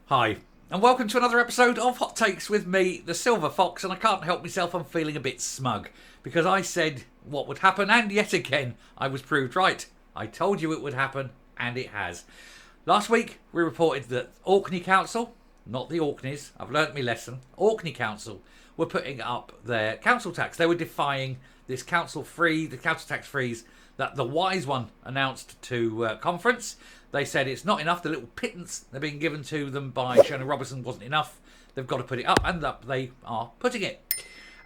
Hi, and welcome to another episode of Hot Takes with me, the Silver Fox, and I can't help myself, I'm feeling a bit smug, because I said what would happen, and yet again, I was proved right. I told you it would happen, and it has. Last week, we reported that Orkney Council, not the Orkneys, I've learnt my lesson, Orkney Council were putting up their council tax. They were defying this the council tax freeze that the Wise One announced to conference. They said it's not enough. The little pittance they're being given to them by Shona Robertson wasn't enough. They've got to put it up, and up they are putting it.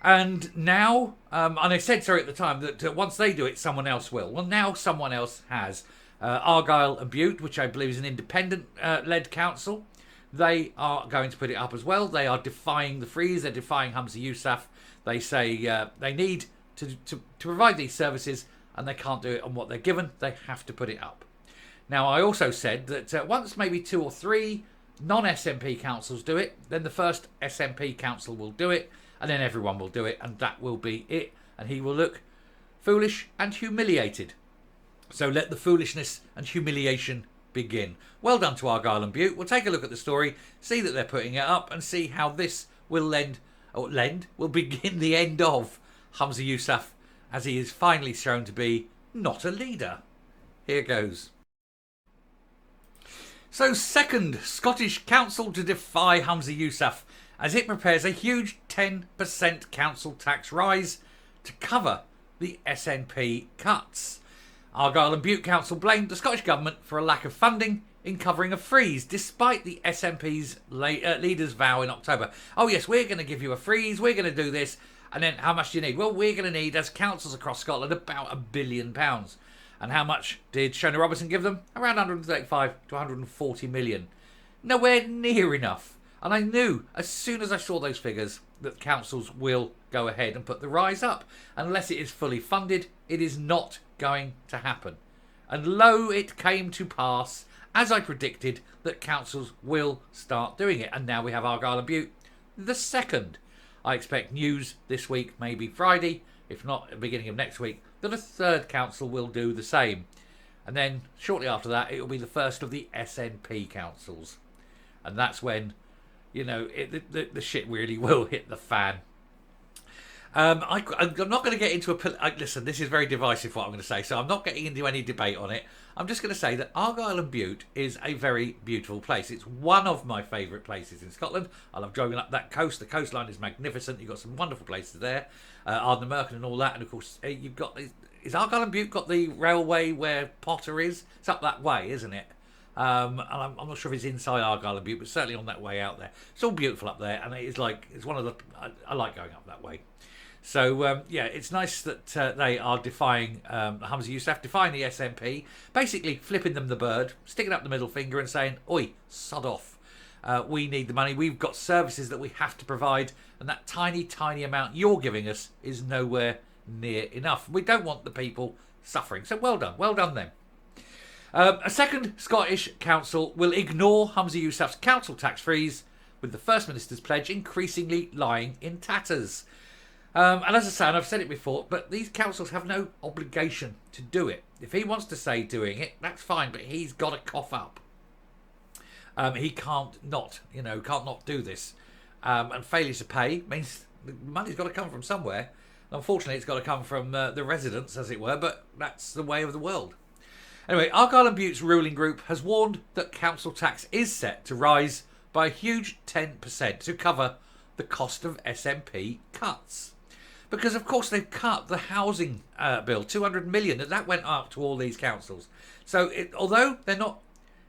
And now, and I said sorry at the time that once they do it, someone else will. Well, now someone else has. Argyle and Bute, which I believe is an independent-led council, they are going to put it up as well. They are defying the freeze. They're defying Humza Yousaf. They say they need to provide these services, and they can't do it on what they're given. They have to put it up. Now, I also said that once maybe 2 or 3 non-SNP councils do it, then the first SNP council will do it, and then everyone will do it, and that will be it. And he will look foolish and humiliated. So let the foolishness and humiliation begin. Well done to Argyle and Bute. We'll take a look at the story, see that they're putting it up, and see how this will will begin the end of Humza Yousaf, as he is finally shown to be not a leader. Here goes. So, second Scottish council to defy Humza Yousaf as it prepares a huge 10% council tax rise to cover the SNP cuts. Argyle and Bute Council blamed the Scottish Government for a lack of funding in covering a freeze, despite the SNP's leader's vow in October. Oh yes, we're going to give you a freeze, we're going to do this, and then how much do you need? Well, we're going to need, as councils across Scotland, about £1 billion. And how much did Shona Robertson give them? Around 135 to 140 million. Nowhere near enough. And I knew, as soon as I saw those figures, that councils will go ahead and put the rise up. Unless it is fully funded, it is not going to happen. And lo, it came to pass, as I predicted, that councils will start doing it. And now we have Argyle and Bute, the second. I expect news this week, maybe Friday, if not at the beginning of next week, that a third council will do the same. And then shortly after that, it will be the first of the SNP councils. And that's when, you know, the shit really will hit the fan. I'm not going to get into listen, this is very divisive what I'm going to say, so I'm not getting into any debate on it. I'm just going to say that Argyle and Bute is a very beautiful place. It's one of my favourite places in Scotland. I love driving up that coast. The coastline is magnificent. You've got some wonderful places there. Ardnamurchan and all that. And of course, you've got... Is Argyle and Bute got the railway where Potter is? It's up that way, isn't it? And I'm not sure if it's inside Argyle and Bute, but certainly on that way out there. It's all beautiful up there, and it's one of the... I like going up that way. So, yeah, it's nice that they are defying Humza Yousaf, defying the SNP, basically flipping them the bird, sticking up the middle finger and saying, oi, sod off. We need the money. We've got services that we have to provide, and that tiny, tiny amount you're giving us is nowhere near enough. We don't want the people suffering. So well done them. A second Scottish council will ignore Humza Yousaf's council tax freeze, with the First Minister's pledge increasingly lying in tatters. And as I say, and I've said it before, but these councils have no obligation to do it. If he wants to say doing it, that's fine, but he's got to cough up. He can't not do this. And failure to pay means the money's got to come from somewhere. Unfortunately, it's got to come from the residents, as it were, but that's the way of the world. Anyway, Argyle and Bute's ruling group has warned that council tax is set to rise by a huge 10% to cover the cost of SNP cuts. Because, of course, they've cut the housing bill, 200 million, and that went up to all these councils. So, although they're not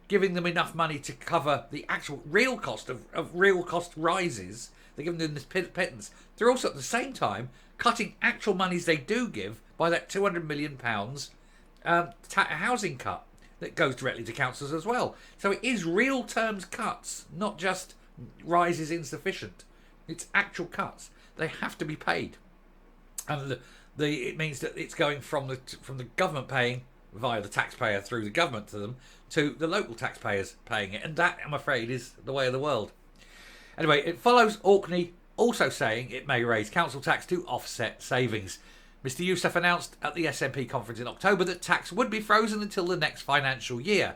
giving them enough money to cover the actual real cost of real cost rises, they're giving them this pittance. They're also, at the same time, cutting actual monies they do give by that £200 million housing cut that goes directly to councils as well. So, it is real terms cuts, not just rises insufficient. It's actual cuts. They have to be paid. And it means that it's going from the government paying via the taxpayer through the government to them to the local taxpayers paying it. And that, I'm afraid, is the way of the world. Anyway, it follows Orkney also saying it may raise council tax to offset savings. Mr Yousaf announced at the SNP conference in October that tax would be frozen until the next financial year.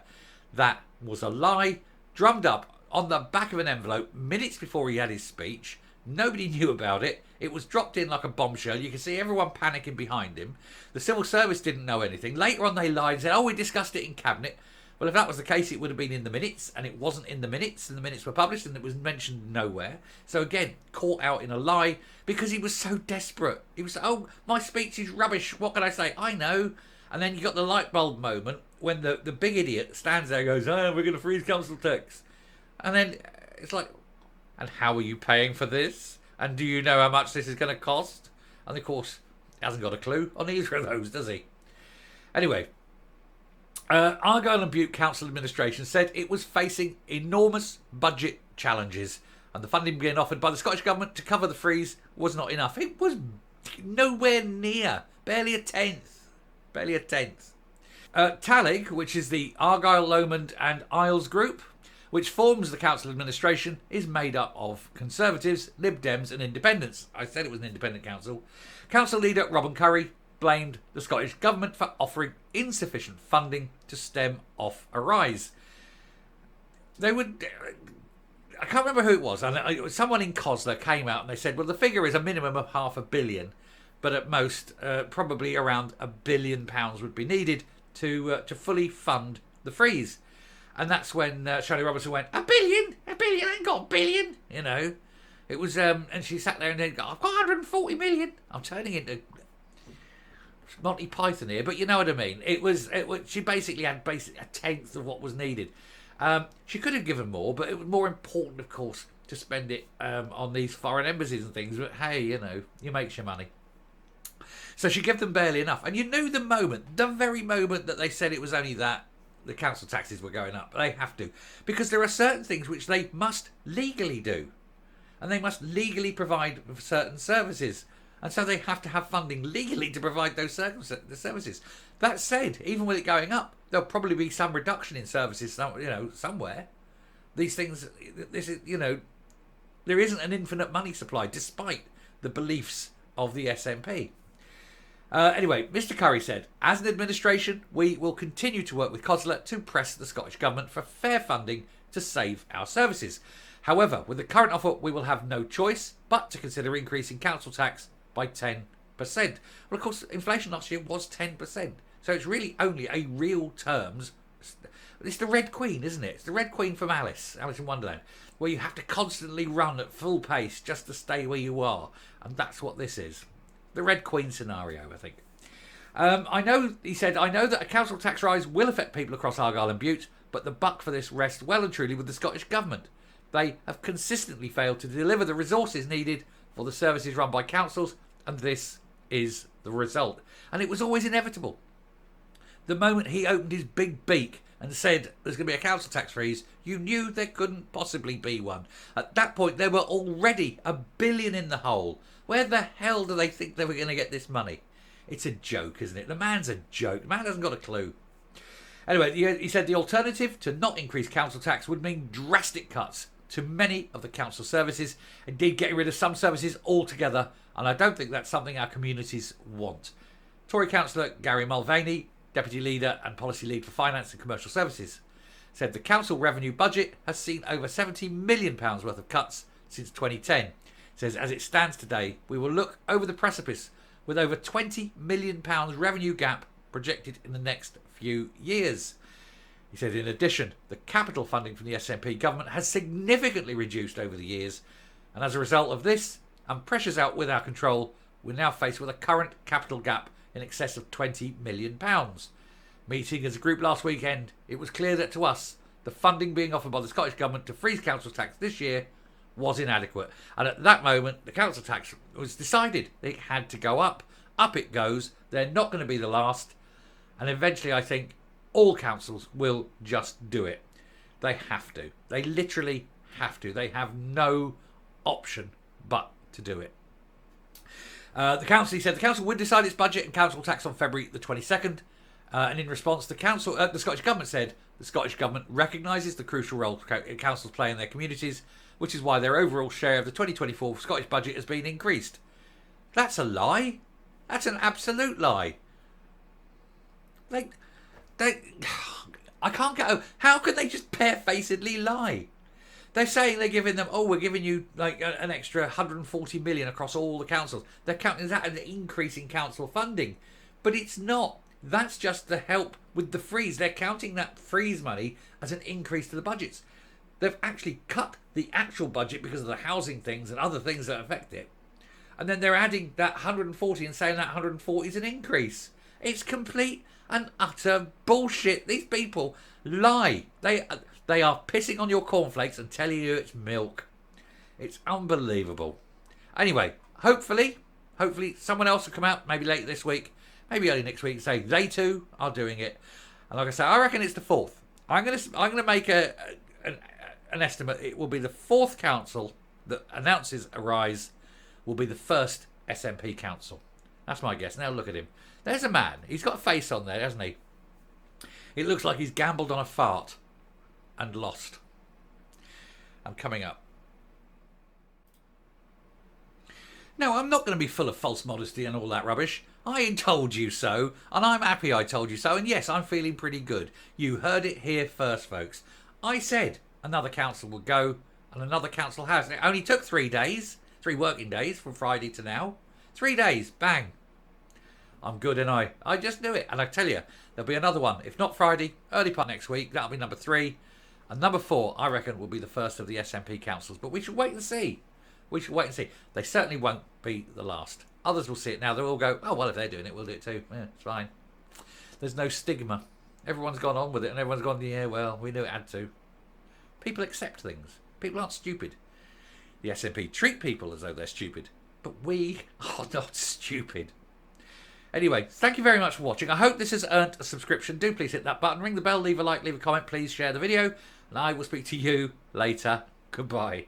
That was a lie, drummed up on the back of an envelope minutes before he had his speech. Nobody knew about it. It was dropped in like a bombshell. You could see everyone panicking behind him. The civil service didn't know anything. Later on they lied and said, oh, we discussed it in cabinet. Well, if that was the case, it would have been in the minutes, and it wasn't in the minutes, and the minutes were published, and it was mentioned nowhere. So again, caught out in a lie because he was so desperate. He was, oh, my speech is rubbish. What can I say? I know. And then you got the light bulb moment when the big idiot stands there and goes, oh, we're going to freeze council tax. And then it's like, and how are you paying for this? And do you know how much this is going to cost? And of course, he hasn't got a clue on either of those, does he? Anyway, Argyle and Bute Council Administration said it was facing enormous budget challenges, and the funding being offered by the Scottish Government to cover the freeze was not enough. It was nowhere near, barely a tenth. Talig, which is the Argyle, Lomond and Isles group, which forms the council administration, is made up of Conservatives, Lib Dems and Independents. I said it was an independent council. Council leader Robin Curry blamed the Scottish Government for offering insufficient funding to stem off a rise. They would... I can't remember who it was. Someone in COSLA came out and they said, well, the figure is a minimum of £500 million, but at most, probably around £1 billion would be needed to fully fund the freeze. And that's when Shirley Robertson went, $1 billion? $1 billion? I ain't got $1 billion. You know, it was, and she sat there and then, I've got 140 million. I'm turning into Monty Python here, but you know what I mean. It was she basically had a tenth of what was needed. She could have given more, but it was more important, of course, to spend it on these foreign embassies and things. But hey, you know, you make your money. So she gave them barely enough. And you knew the very moment that they said it was only that, the council taxes were going up. They have to. Because there are certain things which they must legally do. And they must legally provide certain services. And so they have to have funding legally to provide those services. That said, even with it going up, there'll probably be some reduction in services, somewhere. These things, this is, there isn't an infinite money supply, despite the beliefs of the SNP. Anyway, Mr. Curry said, as an administration, we will continue to work with COSLA to press the Scottish Government for fair funding to save our services. However, with the current offer, we will have no choice but to consider increasing council tax by 10%. Well, of course, inflation last year was 10%. So it's really only a real terms. It's the Red Queen, isn't it? It's the Red Queen from Alice in Wonderland, where you have to constantly run at full pace just to stay where you are. And that's what this is. The Red Queen scenario, I think. He said, I know that a council tax rise will affect people across Argyle and Bute, but the buck for this rests well and truly with the Scottish Government. They have consistently failed to deliver the resources needed for the services run by councils, and this is the result. And it was always inevitable. The moment he opened his big beak and said there's going to be a council tax freeze, you knew there couldn't possibly be one. At that point, they were already $1 billion in the hole. Where the hell do they think they were going to get this money? It's a joke, isn't it? The man's a joke. The man hasn't got a clue. Anyway, he said the alternative to not increase council tax would mean drastic cuts to many of the council services, indeed getting rid of some services altogether, and I don't think that's something our communities want. Tory councillor Gary Mulvaney, Deputy Leader and Policy Lead for Finance and Commercial Services, said the council revenue budget has seen over £70 million worth of cuts since 2010. Says, as it stands today, we will look over the precipice with over £20 million revenue gap projected in the next few years. He said, in addition, the capital funding from the SNP government has significantly reduced over the years, and as a result of this, and pressures out with our control, we're now faced with a current capital gap in excess of £20 million. Meeting as a group last weekend, it was clear that to us, the funding being offered by the Scottish Government to freeze council tax this year was inadequate. And at that moment, the council tax was decided. It had to go up. Up it goes. They're not going to be the last. And eventually, I think, all councils will just do it. They have to. They literally have to. They have no option but to do it. He said the council would decide its budget and council tax on February the 22nd. And in response, the Scottish Government said the Scottish Government recognises the crucial role councils play in their communities, which is why their overall share of the 2024 Scottish budget has been increased. That's a lie. That's an absolute lie. I can't get over. How can they just barefacedly lie? They're saying they're giving them, we're giving you like an extra 140 million across all the councils. They're counting that an increase in council funding. But it's not. That's just the help with the freeze. They're counting that freeze money as an increase to the budgets. They've actually cut the actual budget because of the housing things and other things that affect it. And then they're adding that 140 and saying that 140 is an increase. It's complete and utter bullshit. These people lie. They are pissing on your cornflakes and telling you it's milk. It's unbelievable. Anyway, hopefully someone else will come out maybe later this week, maybe early next week, and say they too are doing it. And like I say, I reckon it's the 4th. I'm gonna make an estimate. It will be the 4th council that announces a rise will be the first SNP council. That's my guess. Now look at him. There's a man. He's got a face on there, hasn't he? It looks like he's gambled on a fart and lost. I'm coming up. No, I'm not going to be full of false modesty and all that rubbish. I told you so, and I'm happy I told you so, and yes, I'm feeling pretty good. You heard it here first, folks. I said another council would go, and another council has. It only took 3 days, 3 working days from Friday to now. 3 days, bang. I'm good, and I just knew it. And I tell you, there'll be another one. If not Friday, early part next week, that'll be number 3. And number 4, I reckon, will be the first of the SNP councils. But we should wait and see. We should wait and see. They certainly won't be the last. Others will see it now. They'll all go, oh, well, if they're doing it, we'll do it too. Yeah, it's fine. There's no stigma. Everyone's gone on with it, and everyone's gone, yeah, well, we knew it had to. People accept things. People aren't stupid. The SNP treat people as though they're stupid. But we are not stupid. Anyway, thank you very much for watching. I hope this has earned a subscription. Do please hit that button, ring the bell, leave a like, leave a comment, please share the video, and I will speak to you later. Goodbye.